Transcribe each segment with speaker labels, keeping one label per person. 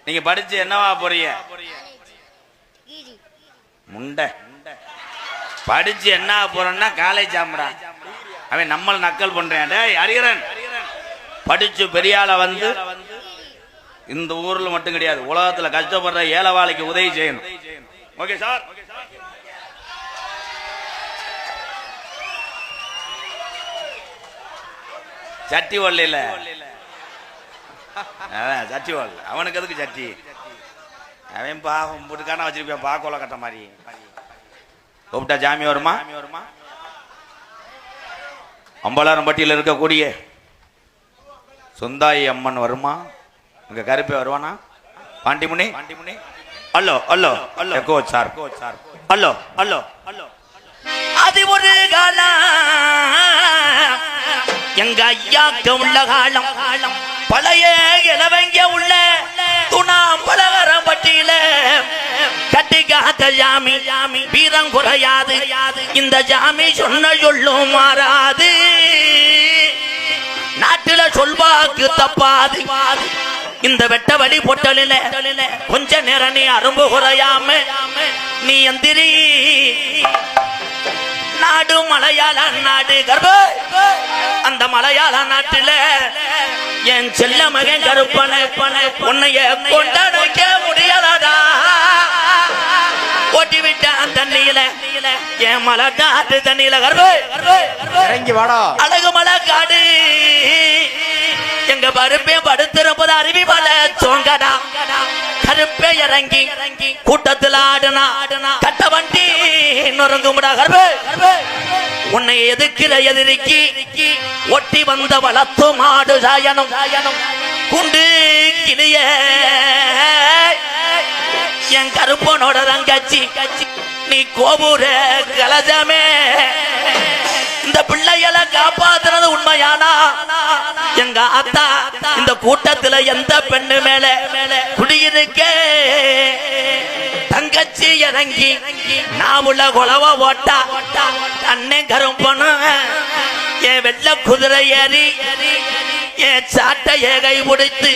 Speaker 1: நீங்க படிச்சு என்னவா போறீங்க? முண்டை படிச்சு என்ன போறேன்னா காலேஜ் ஆம்படா. அவன் நம்மள நக்கல் பண்றேன். டேய் ஹரிகரன், படிச்சு பெரியால வந்து இந்த ஊர்ல மட்டும் கிடையாது, உலகத்துல கஷ்டப்படுற ஏழைவாளைக்கு உதவி செய்யணும். Okay sir. சட்டி வரல, சட்டி வரல. அவனுக்கு எதுக்கு சட்டி? அவன் பாவம் புட்டுக்கான வச்சிருப்பான், பாக்கோல கட்ட மாதிரி. கூப்பிட்டா ஜாமி வருமா? அம்பலாரம்பட்டியில் இருக்கக்கூடிய சுந்தாயி அம்மன் வருமா? இங்க கருப்பே வருவானா? பாண்டிமுனி அல்லோ அல்லோ அல்லோ கோச் சார் அல்லோ அல்லோ அல்லோ. அது ஒரு காலம் எங்க ஐயாக்க உள்ள காலம், பழைய இளவங்க உள்ள துணாம்பலகரம் பட்டியல கட்டி காத்த ஜாமி வீரம் குறையாது. இந்த ஜாமி சொன்ன சொல்லும் மாறாது, நாட்டுல சொல்வாக்கு தப்பாது. இந்த வெட்ட வழி பொட்டலில கொஞ்ச நேரம் நீ அரும்பு குறையாம நீ எந்திரி. நாடு மலையாள நாடு கர்ப்ப, அந்த மலையாள நாட்டுல என் செல்ல மகன் கருப்பனை உன்னைய கொண்டாட முடியாதா? ஓட்டி விட்டான் தண்ணியில, என் மலை நாட்டு தண்ணியில கர்ப்ப இறங்கி வாடா. அழகு மலை காடு எங்க பருப்பே படுத்திருப்பது அருவி மலை சோங்கடா. கருப்பே இறங்கி கூட்டத்தில் ஆடுனா கட்ட வண்டி நொறுங்கும்டா கர்ப்ப. உன்னை எதிர்க்கிற எதிரிக்கு ஒட்டி வந்த வளர்த்து மாடு சாயனம் குண்டு கிளிய என் கருப்பனோட தங்கச்சி நீ கோபுர கலஜமே. இந்த பிள்ளைகளை காப்பாத்துறது உண்மையானா? எங்க அத்தா இந்த கூட்டத்துல எந்த பெண்ணு மேல குடியிருக்க தங்கச்சி இறங்கி நாவுல கொலவ ஓட்டா அண்ணன் கருப்பனு என் வெள்ள குதிரை ஏறி என் சாட்டைய கை பிடித்து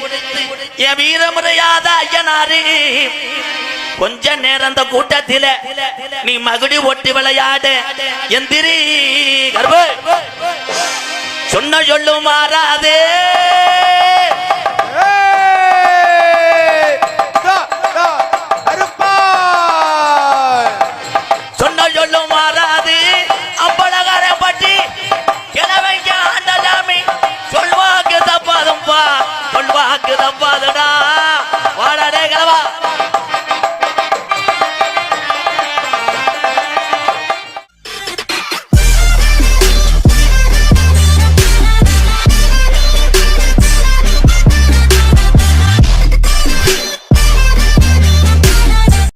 Speaker 1: என் வீரமுறையாத ஐயனாரி கொஞ்ச நேரம் அந்த கூட்டத்தில நீ மகுடி ஒட்டி விளையாடு. எந்திரி கர்ப்ப சொன்ன சொல்லு மாறாதே.